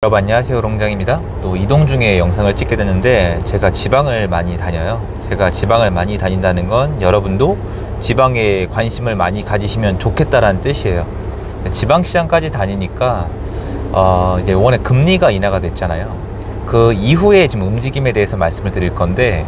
여러분 안녕하세요, 롱장입니다. 또 이동 중에 영상을 찍게 됐는데 제가 지방을 많이 다녀요. 제가 지방을 많이 다닌다는 건 여러분도 지방에 관심을 많이 가지시면 좋겠다라는 뜻이에요. 지방시장까지 다니니까 이제 이번에 금리가 인하가 됐잖아요. 그 이후에 지금 움직임에 대해서 말씀을 드릴 건데,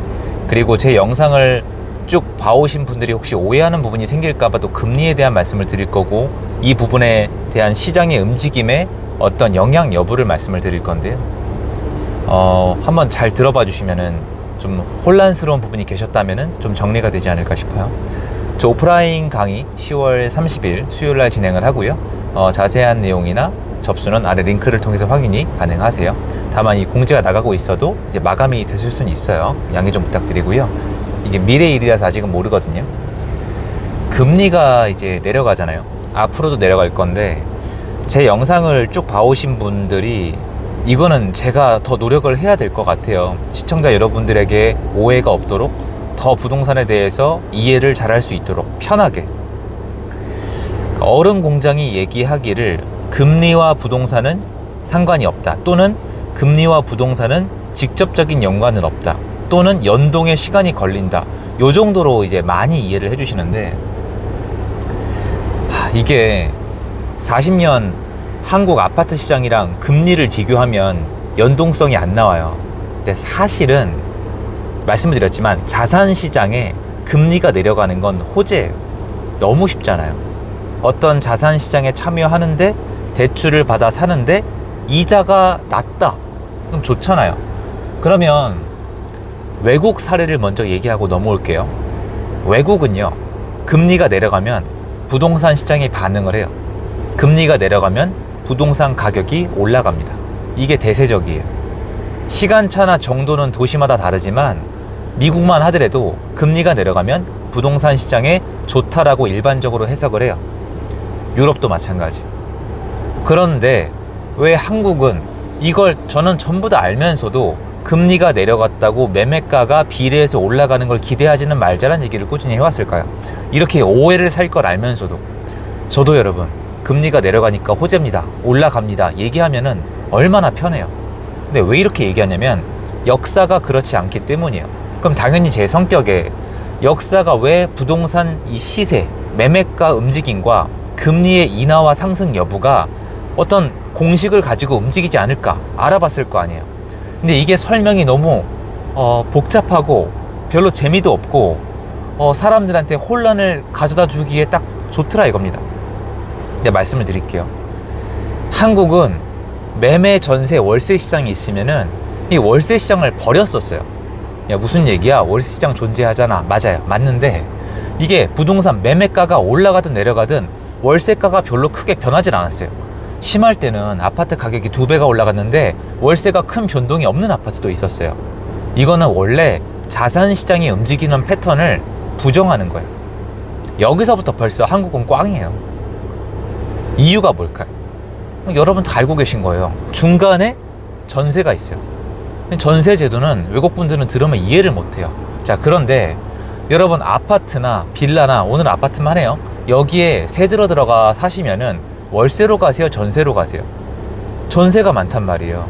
그리고 제 영상을 쭉 봐오신 분들이 혹시 오해하는 부분이 생길까봐 또 금리에 대한 말씀을 드릴 거고, 이 부분에 대한 시장의 움직임에 어떤 영향 여부를 말씀을 드릴 건데요. 한번 잘 들어봐 주시면은 좀 혼란스러운 부분이 계셨다면은 좀 정리가 되지 않을까 싶어요. 저 오프라인 강의 10월 30일 수요일 날 진행을 하고요. 자세한 내용이나 접수는 아래 링크를 통해서 확인이 가능하세요. 다만 이 공지가 나가고 있어도 이제 마감이 되실 수는 있어요. 양해 좀 부탁드리고요. 이게 미래의 일이라서 아직은 모르거든요. 금리가 이제 내려가잖아요. 앞으로도 내려갈 건데, 제 영상을 쭉 봐오신 분들이 이거는 제가 더 노력을 해야 될 것 같아요. 시청자 여러분들에게 오해가 없도록, 더 부동산에 대해서 이해를 잘할 수 있도록 편하게. 어른 공장이 얘기하기를 금리와 부동산은 상관이 없다, 또는 금리와 부동산은 직접적인 연관은 없다, 또는 연동의 시간이 걸린다, 요 정도로 이제 많이 이해를 해주시는데, 이게 40년 한국 아파트 시장이랑 금리를 비교하면 연동성이 안 나와요. 근데 사실은 말씀을 드렸지만 자산 시장에 금리가 내려가는 건 호재예요. 너무 쉽잖아요. 어떤 자산 시장에 참여하는데 대출을 받아 사는데 이자가 낮다, 그럼 좋잖아요. 그러면 외국 사례를 먼저 얘기하고 넘어올게요. 외국은요, 금리가 내려가면 부동산 시장이 반응을 해요. 금리가 내려가면 부동산 가격이 올라갑니다. 이게 대세적이에요. 시간차나 정도는 도시마다 다르지만 미국만 하더라도 금리가 내려가면 부동산 시장에 좋다라고 일반적으로 해석을 해요. 유럽도 마찬가지. 그런데 왜 한국은 이걸 저는 전부 다 알면서도 금리가 내려갔다고 매매가가 비례해서 올라가는 걸 기대하지는 말자는 얘기를 꾸준히 해왔을까요? 이렇게 오해를 살 걸 알면서도. 저도 여러분, 금리가 내려가니까 호재입니다, 올라갑니다 얘기하면은 얼마나 편해요. 근데 왜 이렇게 얘기하냐면 역사가 그렇지 않기 때문이에요. 그럼 당연히 제 성격에 역사가 왜 부동산 이 시세, 매매가 움직임과 금리의 인하와 상승 여부가 어떤 공식을 가지고 움직이지 않을까 알아봤을 거 아니에요. 근데 이게 설명이 너무 복잡하고 별로 재미도 없고 사람들한테 혼란을 가져다 주기에 딱 좋더라 이겁니다. 근데 말씀을 드릴게요. 한국은 매매, 전세, 월세 시장이 있으면은 이 월세 시장을 버렸었어요. 야, 무슨 얘기야? 월세 시장 존재하잖아. 맞아요, 맞는데 이게 부동산 매매가가 올라가든 내려가든 월세가가 별로 크게 변하진 않았어요. 심할 때는 아파트 가격이 2배가 올라갔는데 월세가 큰 변동이 없는 아파트도 있었어요. 이거는 원래 자산 시장이 움직이는 패턴을 부정하는 거예요. 여기서부터 벌써 한국은 꽝이에요. 이유가 뭘까요? 여러분 다 알고 계신 거예요. 중간에 전세가 있어요. 전세 제도는 외국분들은 들으면 이해를 못해요. 자, 그런데 여러분 아파트나 빌라나, 오늘 아파트만 해요. 여기에 새 들어가 사시면은 월세로 가세요, 전세로 가세요? 전세가 많단 말이에요.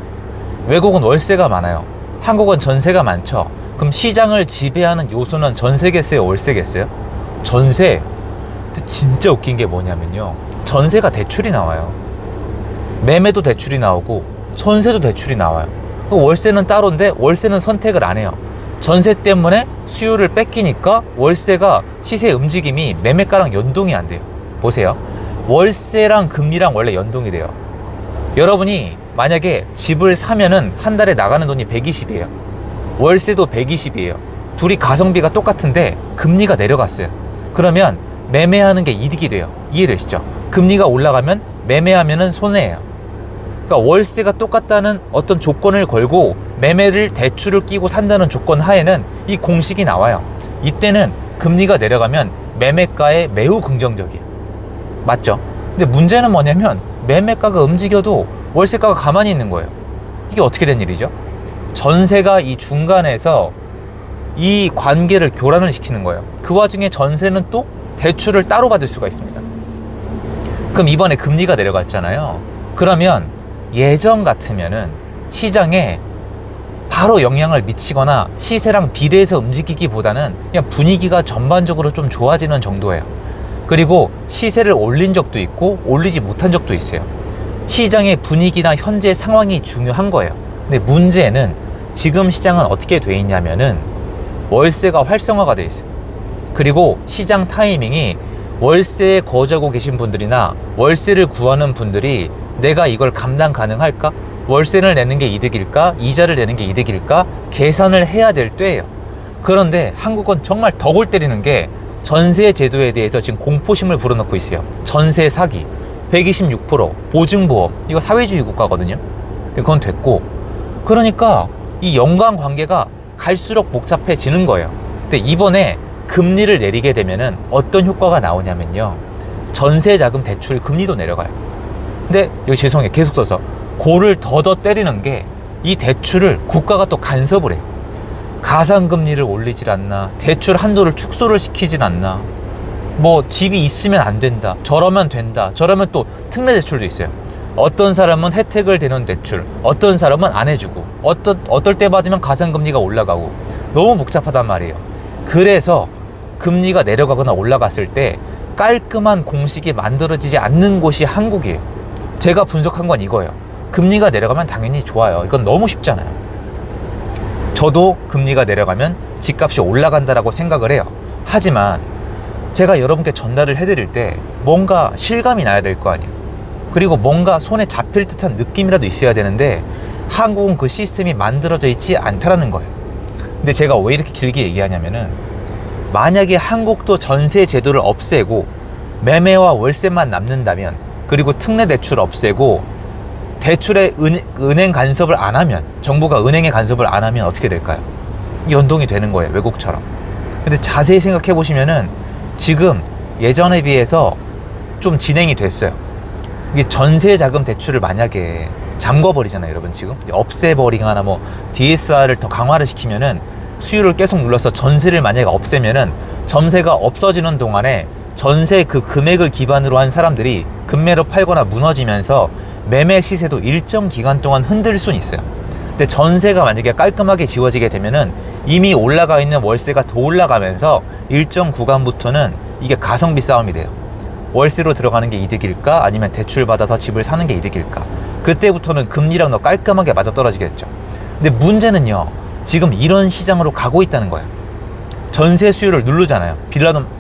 외국은 월세가 많아요. 한국은 전세가 많죠. 그럼 시장을 지배하는 요소는 전세겠어요, 월세겠어요? 전세. 근데 진짜 웃긴 게 뭐냐면요, 전세가 대출이 나와요. 매매도 대출이 나오고 전세도 대출이 나와요. 월세는 따로인데 월세는 선택을 안 해요. 전세 때문에 수요를 뺏기니까 월세가 시세 움직임이 매매가랑 연동이 안 돼요. 보세요. 월세랑 금리랑 원래 연동이 돼요. 여러분이 만약에 집을 사면은 한 달에 나가는 돈이 120이에요. 월세도 120이에요. 둘이 가성비가 똑같은데 금리가 내려갔어요. 그러면 매매하는 게 이득이 돼요. 이해되시죠? 금리가 올라가면 매매하면은 손해예요. 그러니까 월세가 똑같다는 어떤 조건을 걸고 매매를 대출을 끼고 산다는 조건 하에는 이 공식이 나와요. 이때는 금리가 내려가면 매매가에 매우 긍정적이에요. 맞죠? 근데 문제는 뭐냐면 매매가가 움직여도 월세가가 가만히 있는 거예요. 이게 어떻게 된 일이죠? 전세가 이 중간에서 이 관계를 교란을 시키는 거예요. 그 와중에 전세는 또 대출을 따로 받을 수가 있습니다. 그럼 이번에 금리가 내려갔잖아요. 그러면 예전 같으면은 시장에 바로 영향을 미치거나 시세랑 비례해서 움직이기보다는 그냥 분위기가 전반적으로 좀 좋아지는 정도예요. 그리고 시세를 올린 적도 있고 올리지 못한 적도 있어요. 시장의 분위기나 현재 상황이 중요한 거예요. 근데 문제는 지금 시장은 어떻게 돼 있냐면은 월세가 활성화가 돼 있어요. 그리고 시장 타이밍이 월세에 거주하고 계신 분들이나 월세를 구하는 분들이 내가 이걸 감당 가능할까? 월세를 내는 게 이득일까? 이자를 내는 게 이득일까? 계산을 해야 될 때예요. 그런데 한국은 정말 더 골 때리는 게 전세 제도에 대해서 지금 공포심을 불어넣고 있어요. 전세 사기, 126%, 보증보험, 이거 사회주의 국가거든요. 근데 그건 됐고, 그러니까 이 연관관계가 갈수록 복잡해지는 거예요. 근데 이번에 금리를 내리게 되면은 어떤 효과가 나오냐면요, 전세자금 대출 금리도 내려가요. 근데 여기 죄송해요, 계속 써서 골을 더더 때리는 게 이 대출을 국가가 또 간섭을 해요. 가상금리를 올리질 않나, 대출 한도를 축소를 시키질 않나, 뭐 집이 있으면 안 된다, 저러면 된다, 저러면 또 특례 대출도 있어요. 어떤 사람은 혜택을 대는 대출, 어떤 사람은 안 해주고, 어떨 때 받으면 가상금리가 올라가고, 너무 복잡하단 말이에요. 그래서 금리가 내려가거나 올라갔을 때 깔끔한 공식이 만들어지지 않는 곳이 한국이에요. 제가 분석한 건 이거예요. 금리가 내려가면 당연히 좋아요. 이건 너무 쉽잖아요. 저도 금리가 내려가면 집값이 올라간다라고 생각을 해요. 하지만 제가 여러분께 전달을 해드릴 때 뭔가 실감이 나야 될 거 아니에요. 그리고 뭔가 손에 잡힐 듯한 느낌이라도 있어야 되는데 한국은 그 시스템이 만들어져 있지 않다라는 거예요. 근데 제가 왜 이렇게 길게 얘기하냐면은, 만약에 한국도 전세 제도를 없애고 매매와 월세만 남는다면, 그리고 특례 대출 없애고 대출에 은행 간섭을 안 하면, 정부가 은행에 간섭을 안 하면 어떻게 될까요? 연동이 되는 거예요, 외국처럼. 근데 자세히 생각해 보시면은 지금 예전에 비해서 좀 진행이 됐어요. 이게 전세 자금 대출을 만약에 잠궈버리잖아요, 여러분. 지금 없애버리거나 뭐 DSR을 더 강화를 시키면은 수요를 계속 눌러서 전세를 만약에 없애면은 전세가 없어지는 동안에 전세 그 금액을 기반으로 한 사람들이 급매로 팔거나 무너지면서 매매 시세도 일정 기간 동안 흔들 수는 있어요. 근데 전세가 만약에 깔끔하게 지워지게 되면은 이미 올라가 있는 월세가 더 올라가면서 일정 구간부터는 이게 가성비 싸움이 돼요. 월세로 들어가는 게 이득일까? 아니면 대출 받아서 집을 사는 게 이득일까? 그때부터는 금리랑 더 깔끔하게 맞아떨어지겠죠. 근데 문제는요, 지금 이런 시장으로 가고 있다는 거예요. 전세 수요를 누르잖아요.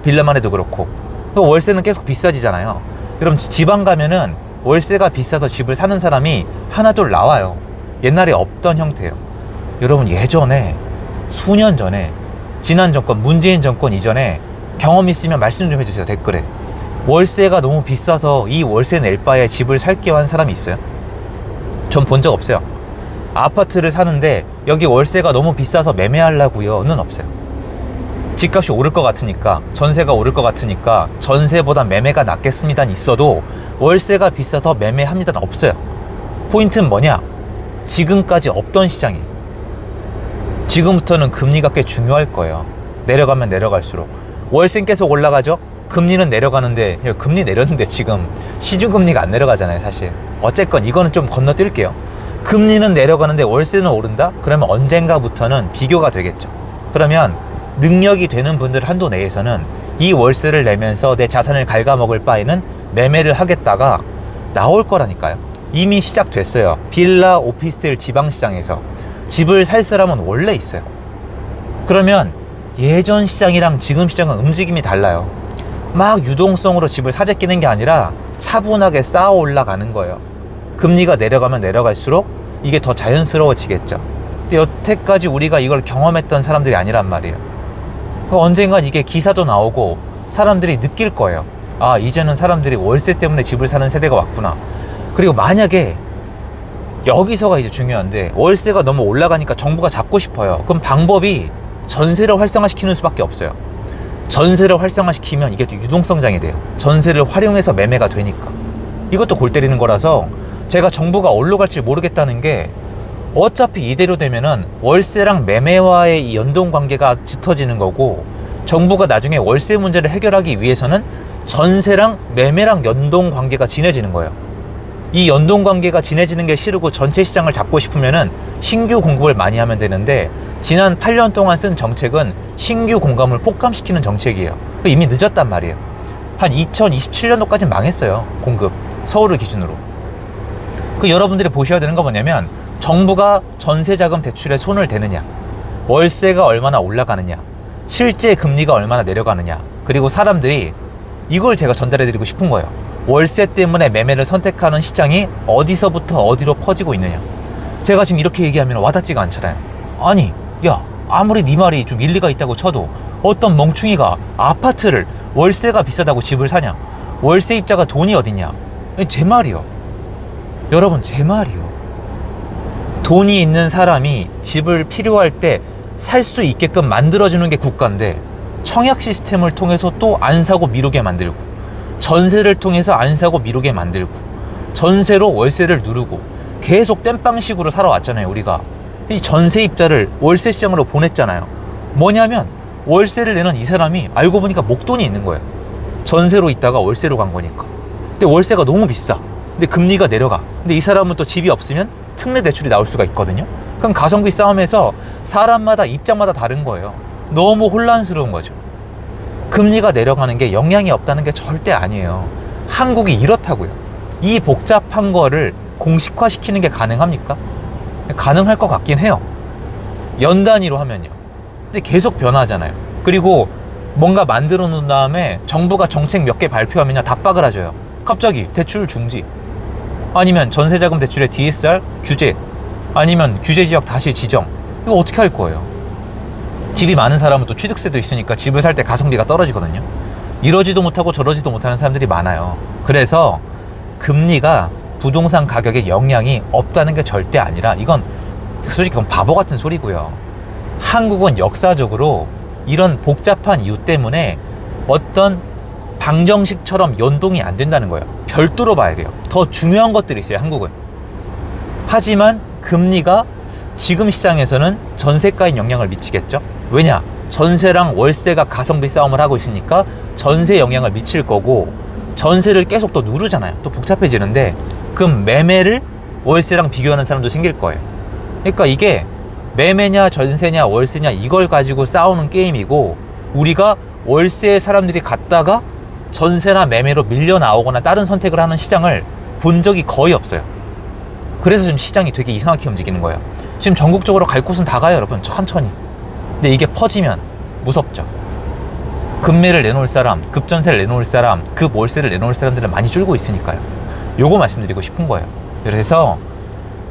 빌라만 해도 그렇고. 월세는 계속 비싸지잖아요. 그럼 지방 가면은 월세가 비싸서 집을 사는 사람이 하나둘 나와요. 옛날에 없던 형태예요. 여러분, 예전에 수년 전에, 지난 정권, 문재인 정권 이전에 경험 있으면 말씀 좀 해주세요, 댓글에. 월세가 너무 비싸서 이 월세 낼 바에 집을 살게요 한 사람이 있어요? 전 본 적 없어요. 아파트를 사는데 여기 월세가 너무 비싸서 매매하려고요는 없어요. 집값이 오를 것 같으니까, 전세가 오를 것 같으니까 전세보다 매매가 낫겠습니다는 있어도 월세가 비싸서 매매합니다는 없어요. 포인트는 뭐냐? 지금까지 없던 시장이, 지금부터는 금리가 꽤 중요할 거예요. 내려가면 내려갈수록. 월세는 계속 올라가죠? 금리는 내려가는데, 금리 내렸는데 지금 시중금리가 안 내려가잖아요, 사실. 어쨌건 이거는 좀 건너뛸게요. 금리는 내려가는데 월세는 오른다? 그러면 언젠가부터는 비교가 되겠죠. 그러면 능력이 되는 분들 한도 내에서는 이 월세를 내면서 내 자산을 갉아먹을 바에는 매매를 하겠다가 나올 거라니까요. 이미 시작됐어요. 빌라, 오피스텔 지방시장에서 집을 살 사람은 원래 있어요. 그러면 예전 시장이랑 지금 시장은 움직임이 달라요. 막 유동성으로 집을 사재끼는 게 아니라 차분하게 쌓아 올라가는 거예요. 금리가 내려가면 내려갈수록 이게 더 자연스러워지겠죠. 근데 여태까지 우리가 이걸 경험했던 사람들이 아니란 말이에요. 언젠간 이게 기사도 나오고 사람들이 느낄 거예요. 아, 이제는 사람들이 월세 때문에 집을 사는 세대가 왔구나. 그리고 만약에 여기서가 이제 중요한데, 월세가 너무 올라가니까 정부가 잡고 싶어요. 그럼 방법이 전세를 활성화시키는 수밖에 없어요. 전세를 활성화시키면 이게 또 유동성장이 돼요. 전세를 활용해서 매매가 되니까. 이것도 골 때리는 거라서 제가 정부가 어디로 갈지 모르겠다는 게, 어차피 이대로 되면은 월세랑 매매와의 이 연동 관계가 짙어지는 거고, 정부가 나중에 월세 문제를 해결하기 위해서는 전세랑 매매랑 연동 관계가 진해지는 거예요. 이 연동관계가 진해지는 게 싫고 전체 시장을 잡고 싶으면은 신규 공급을 많이 하면 되는데, 지난 8년 동안 쓴 정책은 신규 공급을 폭감시키는 정책이에요. 이미 늦었단 말이에요. 한 2027년도까지 망했어요, 공급. 서울을 기준으로. 여러분들이 보셔야 되는 거 뭐냐면, 정부가 전세자금 대출에 손을 대느냐, 월세가 얼마나 올라가느냐, 실제 금리가 얼마나 내려가느냐, 그리고 사람들이 이걸 제가 전달해 드리고 싶은 거예요. 월세 때문에 매매를 선택하는 시장이 어디서부터 어디로 퍼지고 있느냐. 제가 지금 이렇게 얘기하면 와닿지가 않잖아요. 아니, 야, 아무리 네 말이 좀 일리가 있다고 쳐도 어떤 멍충이가 아파트를 월세가 비싸다고 집을 사냐, 월세 입자가 돈이 어딨냐. 제 말이요, 여러분, 제 말이요. 돈이 있는 사람이 집을 필요할 때 살 수 있게끔 만들어주는 게 국가인데, 청약 시스템을 통해서 또 안 사고 미루게 만들고, 전세를 통해서 안 사고 미루게 만들고, 전세로 월세를 누르고 계속 땜빵식으로 살아왔잖아요. 우리가 이 전세입자를 월세 시장으로 보냈잖아요. 뭐냐면, 월세를 내는 이 사람이 알고 보니까 목돈이 있는 거예요. 전세로 있다가 월세로 간 거니까. 근데 월세가 너무 비싸. 근데 금리가 내려가. 근데 이 사람은 또 집이 없으면 특례 대출이 나올 수가 있거든요. 그럼 가성비 싸움에서 사람마다 입장마다 다른 거예요. 너무 혼란스러운 거죠. 금리가 내려가는 게 영향이 없다는 게 절대 아니에요. 한국이 이렇다고요. 이 복잡한 거를 공식화시키는 게 가능합니까? 가능할 것 같긴 해요. 연 단위로 하면요. 근데 계속 변하잖아요. 그리고 뭔가 만들어 놓은 다음에 정부가 정책 몇 개 발표하면 다 빠그라져요. 갑자기 대출 중지, 아니면 전세자금 대출의 DSR 규제, 아니면 규제지역 다시 지정. 이거 어떻게 할 거예요? 집이 많은 사람은 또 취득세도 있으니까 집을 살 때 가성비가 떨어지거든요. 이러지도 못하고 저러지도 못하는 사람들이 많아요. 그래서 금리가 부동산 가격에 영향이 없다는 게 절대 아니라, 이건 솔직히 그건 바보 같은 소리고요. 한국은 역사적으로 이런 복잡한 이유 때문에 어떤 방정식처럼 연동이 안 된다는 거예요. 별도로 봐야 돼요. 더 중요한 것들이 있어요, 한국은. 하지만 금리가 지금 시장에서는 전세가에 영향을 미치겠죠. 왜냐? 전세랑 월세가 가성비 싸움을 하고 있으니까 전세에 영향을 미칠 거고, 전세를 계속 또 누르잖아요. 또 복잡해지는데, 그럼 매매를 월세랑 비교하는 사람도 생길 거예요. 그러니까 이게 매매냐 전세냐 월세냐 이걸 가지고 싸우는 게임이고, 우리가 월세에 사람들이 갔다가 전세나 매매로 밀려 나오거나 다른 선택을 하는 시장을 본 적이 거의 없어요. 그래서 지금 시장이 되게 이상하게 움직이는 거예요. 지금 전국적으로 갈 곳은 다 가요, 여러분. 천천히. 근데 이게 퍼지면 무섭죠. 급매를 내놓을 사람, 급전세를 내놓을 사람, 급월세를 내놓을 사람들은 많이 줄고 있으니까요. 요거 말씀드리고 싶은 거예요. 그래서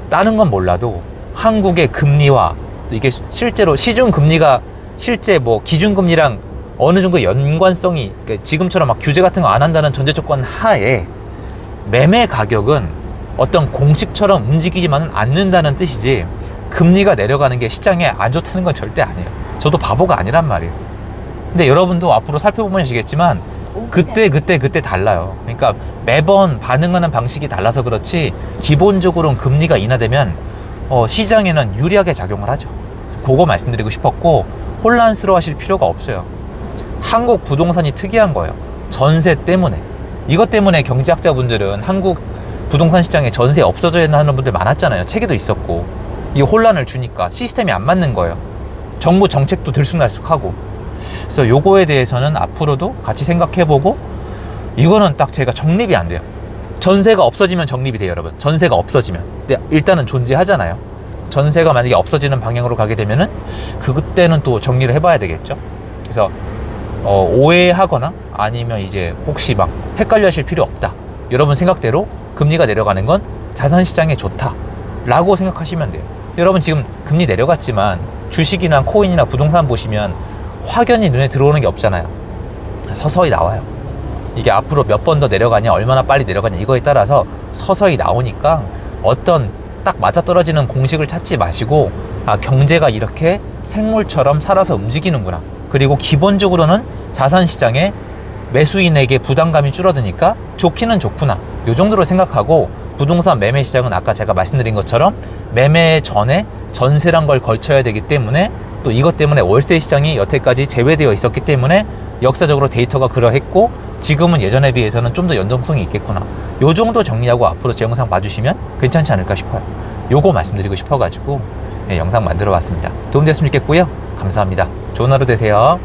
다른 건 몰라도 한국의 금리와 또 이게 실제로 시중금리가 실제 뭐 기준금리랑 어느 정도 연관성이, 그러니까 지금처럼 막 규제 같은 거 안 한다는 전제 조건 하에 매매 가격은 어떤 공식처럼 움직이지만은 않는다는 뜻이지, 금리가 내려가는 게 시장에 안 좋다는 건 절대 아니에요. 저도 바보가 아니란 말이에요. 근데 여러분도 앞으로 살펴보면 아시겠지만 그때 달라요. 그러니까 매번 반응하는 방식이 달라서 그렇지, 기본적으로는 금리가 인하되면 시장에는 유리하게 작용을 하죠. 그거 말씀드리고 싶었고, 혼란스러워 하실 필요가 없어요. 한국 부동산이 특이한 거예요. 전세 때문에. 이것 때문에 경제학자분들은 한국 부동산 시장에 전세 없어져야 하는 분들 많았잖아요. 책에도 있었고. 이 혼란을 주니까 시스템이 안 맞는 거예요. 정부 정책도 들쑥날쑥하고. 그래서 요거에 대해서는 앞으로도 같이 생각해보고, 이거는 딱 제가 정립이 안 돼요. 전세가 없어지면 정립이 돼요, 여러분. 전세가 없어지면. 근데 일단은 존재하잖아요. 전세가 만약에 없어지는 방향으로 가게 되면은 그때는 또 정리를 해봐야 되겠죠. 그래서 오해하거나 아니면 이제 혹시 막 헷갈려 하실 필요 없다. 여러분 생각대로 금리가 내려가는 건 자산시장에 좋다 라고 생각하시면 돼요. 근데 여러분 지금 금리 내려갔지만 주식이나 코인이나 부동산 보시면 확연히 눈에 들어오는 게 없잖아요. 서서히 나와요. 이게 앞으로 몇 번 더 내려가냐, 얼마나 빨리 내려가냐, 이거에 따라서 서서히 나오니까 어떤 딱 맞아떨어지는 공식을 찾지 마시고, 아, 경제가 이렇게 생물처럼 살아서 움직이는구나. 그리고 기본적으로는 자산시장에 매수인에게 부담감이 줄어드니까 좋기는 좋구나. 요 정도로 생각하고, 부동산 매매 시장은 아까 제가 말씀드린 것처럼 매매 전에 전세란 걸 걸쳐야 되기 때문에, 또 이것 때문에 월세 시장이 여태까지 제외되어 있었기 때문에 역사적으로 데이터가 그러했고, 지금은 예전에 비해서는 좀 더 연동성이 있겠구나. 요 정도 정리하고 앞으로 제 영상 봐주시면 괜찮지 않을까 싶어요. 요거 말씀드리고 싶어가지고 영상 만들어 봤습니다. 도움됐으면 좋겠고요. 감사합니다. 좋은 하루 되세요.